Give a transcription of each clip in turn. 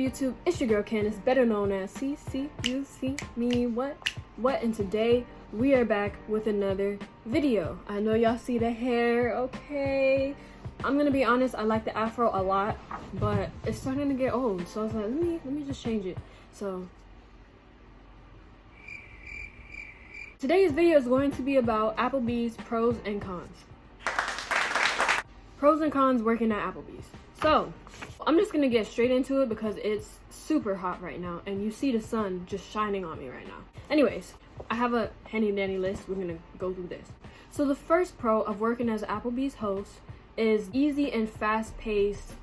YouTube? It's your girl Candace, better known as you see me what, and today we are back with another video. I know y'all see the hair, okay? I'm gonna be honest, I like the afro a lot, but it's starting to get old, so I was like, let me just change it. So today's video is going to be about Applebee's pros and cons. Pros and cons working at Applebee's. So I'm just gonna get straight into it because it's super hot right now and you see the sun just shining on me right now. Anyways, I have a handy dandy list. We're gonna go through this. So the first pro of working as Applebee's host is easy and fast-paced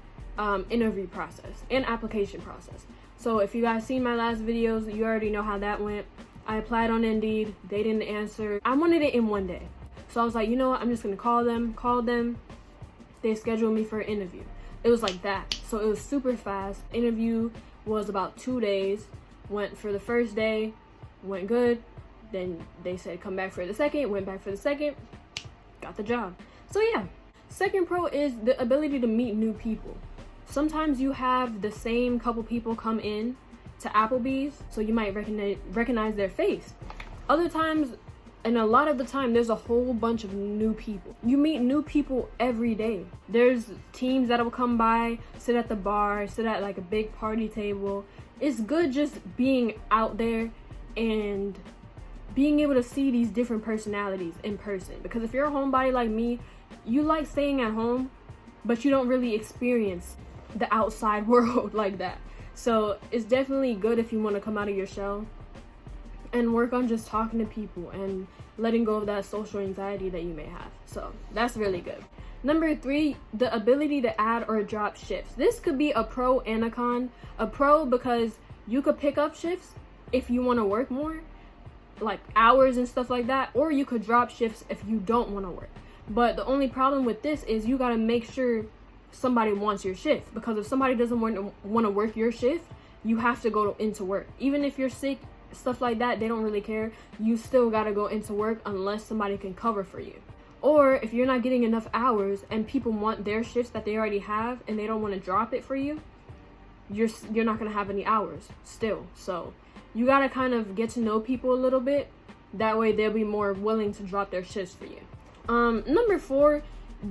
interview process and application process. So if you guys seen my last videos, you already know how that went. I applied on Indeed, they didn't answer. I wanted it in one day. So I was like, you know what, I'm just gonna call them. They scheduled me for an interview. It was like that. So it was super fast. Interview was about 2 days. Went for the first day, went good. Then they said come back for the second, went back for the second, got the job. So yeah. Second pro is the ability to meet new people. Sometimes you have the same couple people come in to Applebee's, so you might recognize their face. Other times, and a lot of the time, there's a whole bunch of new people. You meet new people every day. There's teams that will come by, sit at the bar, sit at like a big party table. It's good just being out there and being able to see these different personalities in person. Because if you're a homebody like me, you like staying at home, but you don't really experience the outside world like that. So it's definitely good if you want to come out of your shell and work on just talking to people and letting go of that social anxiety that you may have. So that's really good. Number 3, the ability to add or drop shifts. This could be a pro and a con. A pro because you could pick up shifts if you want to work more, like hours and stuff like that, or you could drop shifts if you don't want to work. But the only problem with this is you got to make sure somebody wants your shift, because if somebody doesn't want to work your shift, you have to go into work. Even if you're sick, stuff like that, they don't really care. You still got to go into work unless somebody can cover for you. Or if you're not getting enough hours and people want their shifts that they already have and they don't want to drop it for you, you're not going to have any hours still. So you got to kind of get to know people a little bit. That way they'll be more willing to drop their shifts for you. Number 4,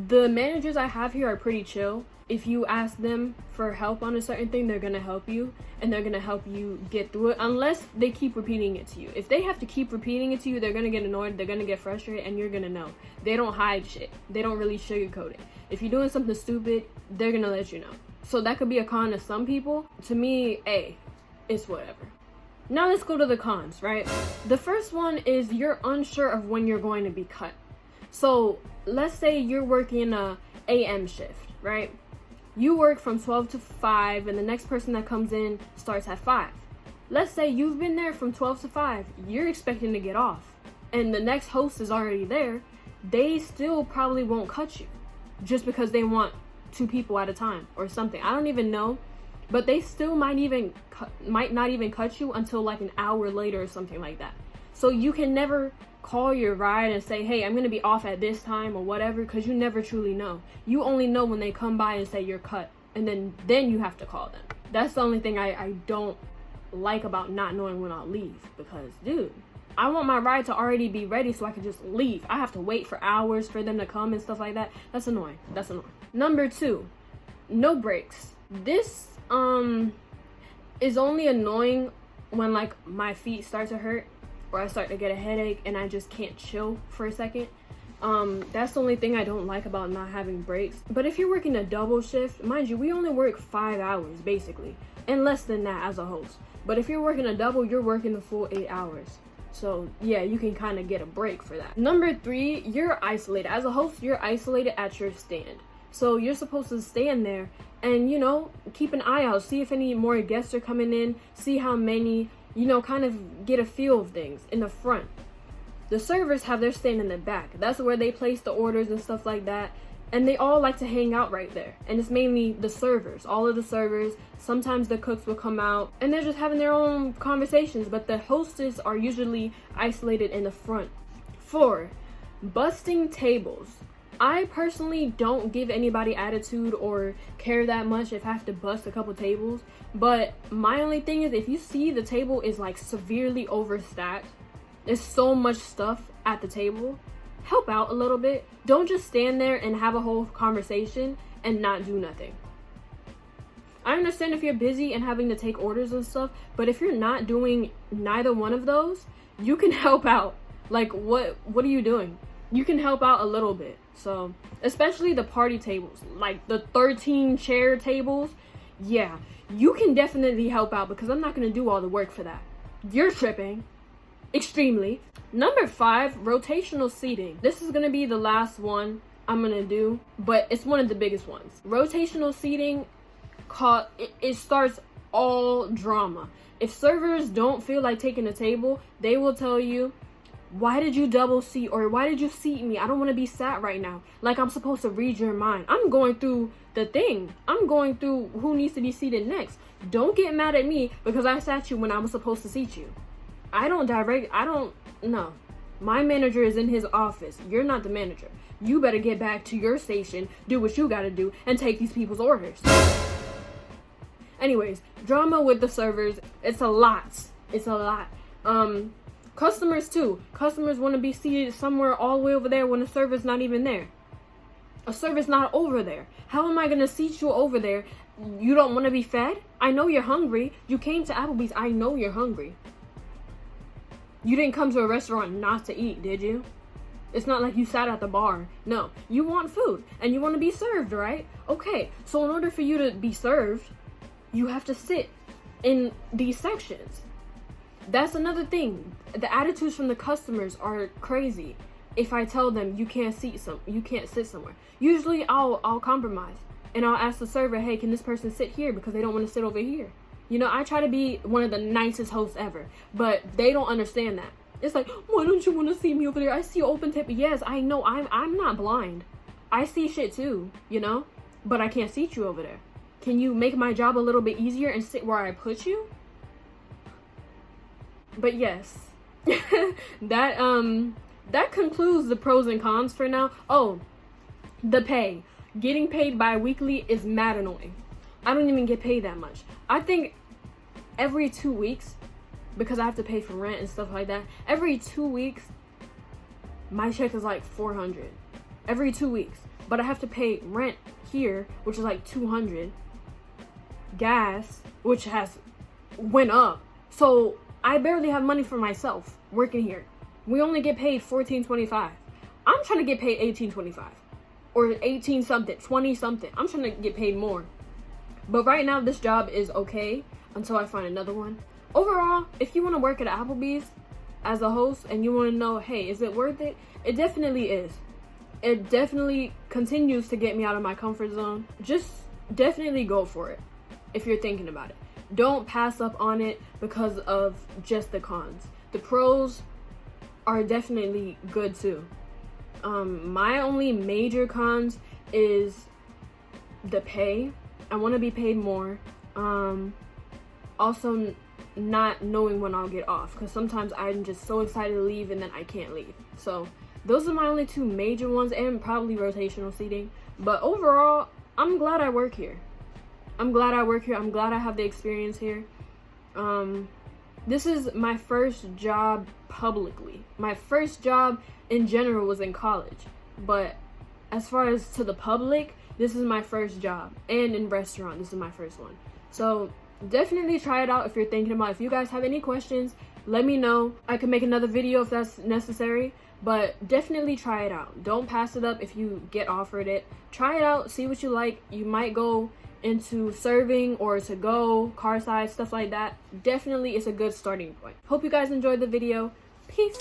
the managers I have here are pretty chill. If you ask them for help on a certain thing, they're gonna help you and they're gonna help you get through it, unless they keep repeating it to you. If they have to keep repeating it to you, they're gonna get annoyed, they're gonna get frustrated, and you're gonna know. They don't hide shit. They don't really sugarcoat it. If you're doing something stupid, they're gonna let you know. So that could be a con to some people. To me, it's whatever. Now let's go to the cons, right? The first one is you're unsure of when you're going to be cut. So let's say you're working a AM shift, right? You work from 12 to 5 and the next person that comes in starts at 5. Let's say you've been there from 12 to 5. You're expecting to get off and the next host is already there. They still probably won't cut you just because they want 2 people at a time or something. I don't even know, but they still might not even cut you until like an hour later or something like that. So you can never call your ride and say, hey, I'm gonna be off at this time or whatever, because you never truly know. You only know when they come by and say you're cut, and then you have to call them. That's the only thing I don't like about not knowing when I'll leave, because dude, I want my ride to already be ready so I can just leave. I have to wait for hours for them to come and stuff like that. That's annoying. Number 2, no breaks. This is only annoying when like my feet start to hurt or I start to get a headache and I just can't chill for a second. That's the only thing I don't like about not having breaks. But if you're working a double shift, mind you, we only work 5 hours basically, and less than that as a host. But if you're working a double, you're working the full 8 hours. So yeah, you can kind of get a break for that. Number 3, you're isolated. As a host, you're isolated at your stand. So you're supposed to stand there and, you know, keep an eye out, see if any more guests are coming in, see how many, you know, kind of get a feel of things in the front. The servers have their stand in the back. That's where they place the orders and stuff like that. And they all like to hang out right there. And it's mainly the servers, all of the servers. Sometimes the cooks will come out and they're just having their own conversations, but the hostess are usually isolated in the front. 4, busting tables. I personally don't give anybody attitude or care that much if I have to bust a couple tables. But my only thing is, if you see the table is like severely overstacked, there's so much stuff at the table, help out a little bit. Don't just stand there and have a whole conversation and not do nothing. I understand if you're busy and having to take orders and stuff, but if you're not doing neither one of those, you can help out. Like, what are you doing? You can help out a little bit. So, especially the party tables, like the 13 chair tables, yeah, you can definitely help out because I'm not going to do all the work for that. You're tripping. Extremely. Number 5, rotational seating. This is going to be the last one I'm going to do, but it's one of the biggest ones. Rotational seating, it starts all drama. If servers don't feel like taking a table, they will tell you, why did you double seat, or why did you seat me? I don't want to be sat right now. Like I'm supposed to read your mind. I'm going through the thing. I'm going through who needs to be seated next. Don't get mad at me because I sat you when I was supposed to seat you. No. My manager is in his office. You're not the manager. You better get back to your station, do what you gotta do, and take these people's orders. Anyways, drama with the servers, it's a lot. Customers too. Customers want to be seated somewhere all the way over there when the server's not even there. A server's not over there. How am I going to seat you over there? You don't want to be fed? I know you're hungry. You came to Applebee's. I know you're hungry. You didn't come to a restaurant not to eat, did you? It's not like you sat at the bar. No, you want food and you want to be served, right? Okay, so in order for you to be served, you have to sit in these sections. That's another thing. The attitudes from the customers are crazy. If I tell them you can't sit somewhere, usually I'll compromise and I'll ask the server, hey, can this person sit here because they don't want to sit over here? You know, I try to be one of the nicest hosts ever, but they don't understand that. It's like, why don't you want to see me over there? I see open tip. Yes, I know. I'm not blind. I see shit too, you know, but I can't seat you over there. Can you make my job a little bit easier and sit where I put you? But yes, that concludes the pros and cons for now. Oh, the pay. Getting paid bi-weekly is mad annoying. I don't even get paid that much. I think every 2 weeks, because I have to pay for rent and stuff like that, every 2 weeks, my check is like $400. Every 2 weeks. But I have to pay rent here, which is like $200. Gas, which has went up. So I barely have money for myself working here. We only get paid $14.25. I'm trying to get paid $18.25 or 18 something, 20 something. I'm trying to get paid more. But right now this job is okay until I find another one. Overall, if you want to work at Applebee's as a host and you want to know, hey, is it worth it? It definitely is. It definitely continues to get me out of my comfort zone. Just definitely go for it if you're thinking about it. Don't pass up on it because of just the cons. The pros are definitely good too. My only major cons is the pay. I want to be paid more. Also, not knowing when I'll get off, because sometimes I'm just so excited to leave and then I can't leave. So those are my only 2 major ones, and probably rotational seating. But overall, I'm glad I work here. I'm glad I have the experience here. This is my first job publicly. My first job in general was in college, but as far as to the public, this is my first job. And in restaurant, this is my first one. So definitely try it out if you're thinking about it. If you guys have any questions, let me know. I can make another video if that's necessary, but definitely try it out. Don't pass it up if you get offered it. Try it out, see what you like. You might go into serving or to go, car side, stuff like that. Definitely it's a good starting point. Hope you guys enjoyed the video. Peace.